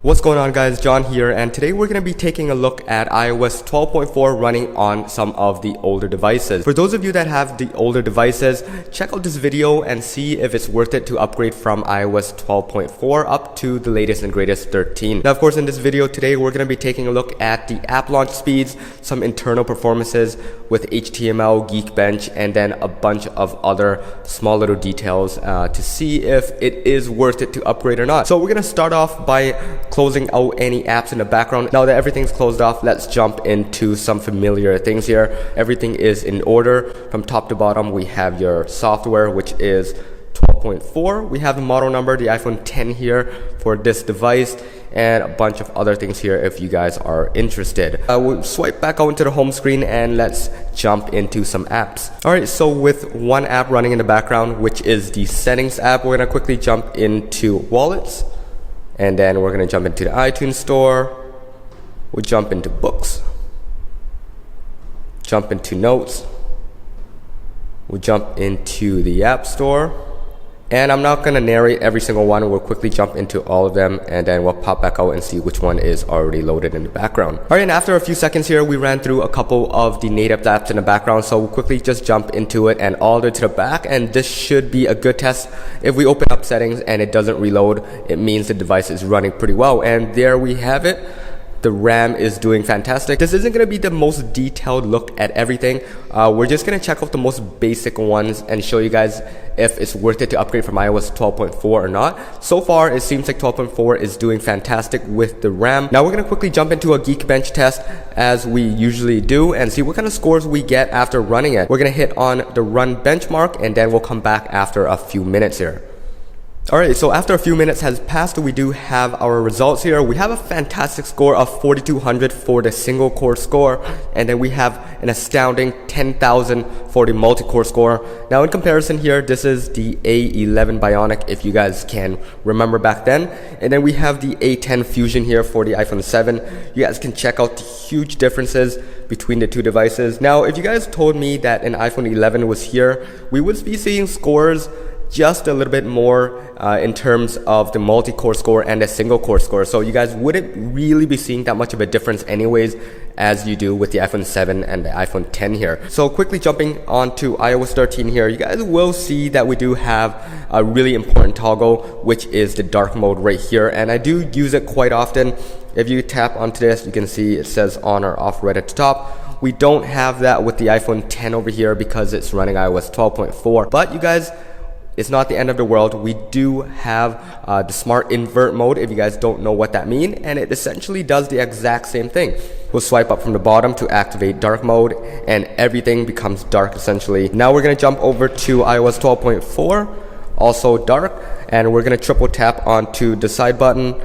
What's going on, guys? John here, and today we're going to be taking a look at iOS 12.4 running on some of the older devices. For those of you that have the older devices, check out this video and see if it's worth it to upgrade from iOS 12.4 up to the latest and greatest 13. Now, of course, in this video today, we're going to be taking a look at the app launch speeds, some internal performances with HTML, Geekbench, and then a bunch of other small little details to see if it is worth it to upgrade or not. So we're going to start off by closing out any apps in the background. Now that everything's closed off, let's jump into some familiar things here. Everything is in order. From top to bottom, we have your software, which is 12.4. We have the model number, the iPhone 10 here for this device, and a bunch of other things here if you guys are interested. We'll swipe back out into the home screen and let's jump into some apps. Alright, so with one app running in the background, which is the settings app, we're going to quickly jump into wallets. And then we're going to jump into the iTunes store. We'll jump into books. Jump into notes. We'll jump into the App Store. And I'm not going to narrate every single one. We'll quickly jump into all of them and then we'll pop back out and see which one is already loaded in the background. Alright, and after a few seconds here, we ran through a couple of the native apps in the background. So we'll quickly just jump into it and all the way to the back. And this should be a good test. If we open up settings and it doesn't reload, it means the device is running pretty well. And there we have it. The RAM is doing fantastic. This isn't going to be the most detailed look at everything. We're just going to check out the most basic ones and show you guys if it's worth it to upgrade from iOS 12.4 or not. So far, it seems like 12.4 is doing fantastic with the RAM. Now we're going to quickly jump into a Geekbench test as we usually do and see what kind of scores we get after running it. We're going to hit on the run benchmark and then we'll come back after a few minutes here. Alright, so after a few minutes has passed, we do have our results here. We have a fantastic score of 4200 for the single core score, and then we have an astounding 10,000 for the multi-core score. Now in comparison here, this is the A11 Bionic, if you guys can remember back then. And then we have the A10 Fusion here for the iPhone 7. You guys can check out the huge differences between the two devices. Now, if you guys told me that an iPhone 11 was here, we would be seeing scores just a little bit more in terms of the multi-core score and the single core score. So you guys wouldn't really be seeing that much of a difference anyways as you do with the iPhone 7 and the iPhone 10 here. So quickly jumping on to iOS 13 here, you guys will see that we do have a really important toggle, which is the dark mode right here. And I do use it quite often. If you tap onto this, you can see it says on or off right at the top. We don't have that with the iPhone 10 over here because it's running iOS 12.4. But you guys, it's not the end of the world. We do have the smart invert mode, if you guys don't know what that means, and it essentially does the exact same thing. We'll swipe up from the bottom to activate dark mode and everything becomes dark essentially. Now we're going to jump over to iOS 12.4, also dark, and we're going to triple tap onto the side button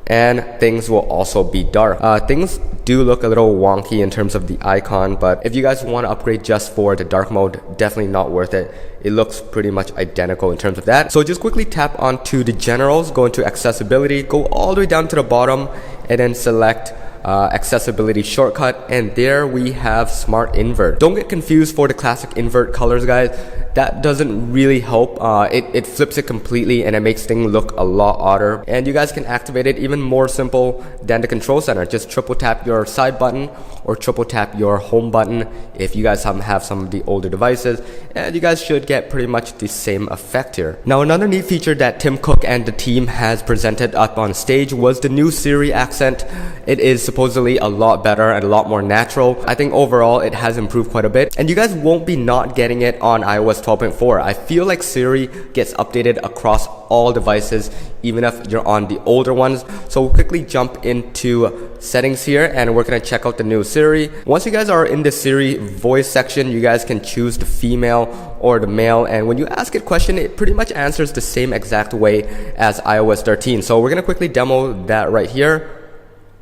and things will also be dark. Things do look a little wonky in terms of the icon, but if you guys want to upgrade just for the dark mode, definitely not worth it. It looks pretty much identical in terms of that. So just quickly tap onto the generals, go into accessibility, go all the way down to the bottom and then select accessibility shortcut, and there we have smart invert. Don't get confused for the classic invert colors, guys. That doesn't really help. It flips it completely and it makes things look a lot odder. And you guys can activate it even more simple than the control center. Just triple tap your side button or triple tap your home button if you guys have some of the older devices, and you guys should get pretty much the same effect here. Now another neat feature that Tim Cook and the team has presented up on stage was the new Siri accent. It is supposedly a lot better and a lot more natural. I think overall it has improved quite a bit, and you guys won't be not getting it on iOS 12.4. I feel like Siri gets updated across all devices, even if you're on the older ones. So we'll quickly jump into settings here and we're going to check out the new Siri. Once you guys are in the Siri voice section, you guys can choose the female or the male, and when you ask it a question, it pretty much answers the same exact way as iOS 13. So we're going to quickly demo that right here.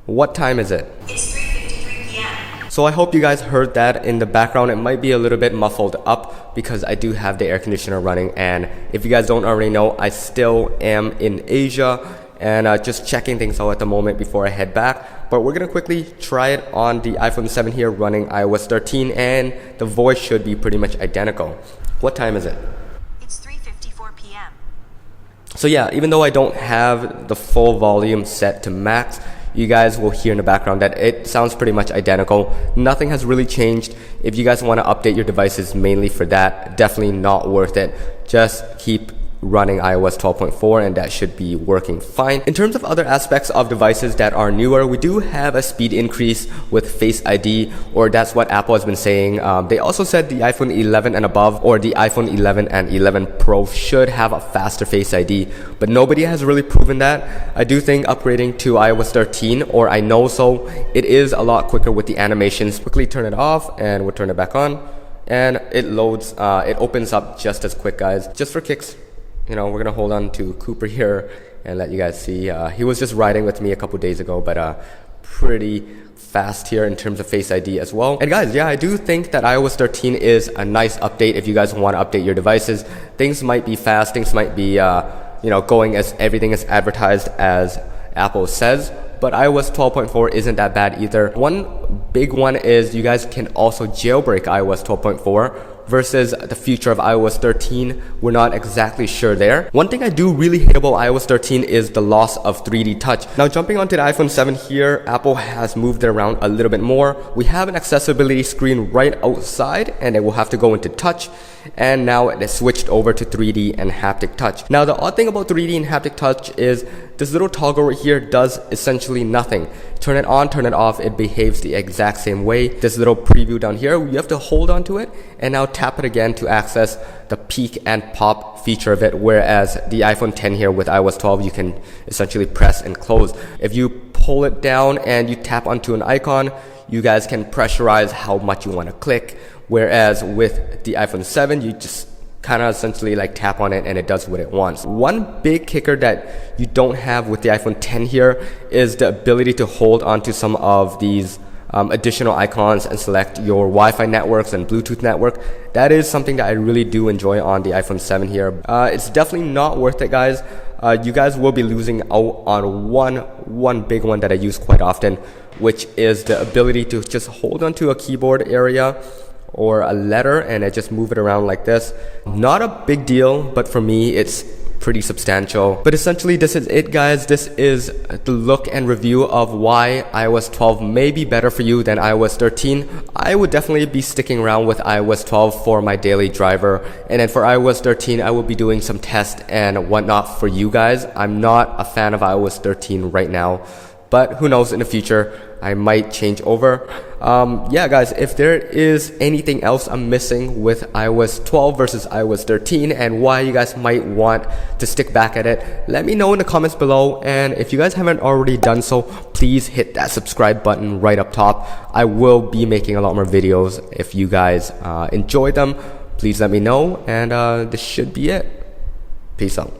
What time is it? It's 3:53 p.m. So I hope you guys heard that in the background. It might be a little bit muffled up because I do have the air conditioner running, and if you guys don't already know, I still am in Asia and just checking things out at the moment before I head back. But we're gonna quickly try it on the iPhone 7 here running iOS 13, and the voice should be pretty much identical. What time is it? It's 3:54 p.m. So yeah, even though I don't have the full volume set to max, you guys will hear in the background that it sounds pretty much identical. Nothing has really changed. If you guys want to update your devices mainly for that, definitely not worth it. Just keep running iOS 12.4 and that should be working fine. In terms of other aspects of devices that are newer, we do have a speed increase with Face ID, or that's what Apple has been saying. They also said the iPhone 11 and above, or the iPhone 11 and 11 Pro should have a faster Face ID, but nobody has really proven that. I do think upgrading to iOS 13, or I know so, it is a lot quicker with the animations. Quickly turn it off and we'll turn it back on, and it loads, it opens up just as quick, guys. Just for kicks, you know, we're gonna hold on to Cooper here and let you guys see. He was just riding with me a couple days ago, but pretty fast here in terms of Face ID as well. And guys, yeah, I do think that iOS 13 is a nice update if you guys want to update your devices. Things might be fast, things might be you know, going as everything is advertised as Apple says, but iOS 12.4 isn't that bad either. One big one is you guys can also jailbreak iOS 12.4 versus the future of iOS 13. We're not exactly sure there. One thing I do really hate about iOS 13 is the loss of 3D touch. Now jumping onto the iPhone 7 here, Apple has moved it around a little bit more. We have an accessibility screen right outside and it will have to go into touch, and now it has switched over to 3D and haptic touch. Now the odd thing about 3D and haptic touch is this little toggle right here does essentially nothing. Turn it on, turn it off, it behaves the exact same way. This little preview down here, you have to hold on to it and now tap it again to access the peek and pop feature of it, whereas the iPhone 10 here with iOS 12, you can essentially press and close. If you pull it down and you tap onto an icon, you guys can pressurize how much you want to click, whereas with the iPhone 7, you just kind of essentially like tap on it and it does what it wants. One big kicker that you don't have with the iPhone 10 here is the ability to hold onto some of these additional icons and select your Wi-Fi networks and Bluetooth network. That is something that I really do enjoy on the iPhone 7 here. It's definitely not worth it, guys. You guys will be losing out on one big one that I use quite often, which is the ability to just hold onto a keyboard area or a letter and I just move it around like this. Not a big deal, but for me it's pretty substantial. But essentially this is it, guys. This is the look and review of why iOS 12 may be better for you than iOS 13. I would definitely be sticking around with iOS 12 for my daily driver, and then for iOS 13 I will be doing some tests and whatnot for you guys. I'm not a fan of iOS 13 right now, but who knows, in the future I might change over. Yeah, guys, if there is anything else I'm missing with iOS 12 versus iOS 13 and why you guys might want to stick back at it, let me know in the comments below. And if you guys haven't already done so, please hit that subscribe button right up top. I will be making a lot more videos. If you guys enjoy them, please let me know, and this should be it. Peace out.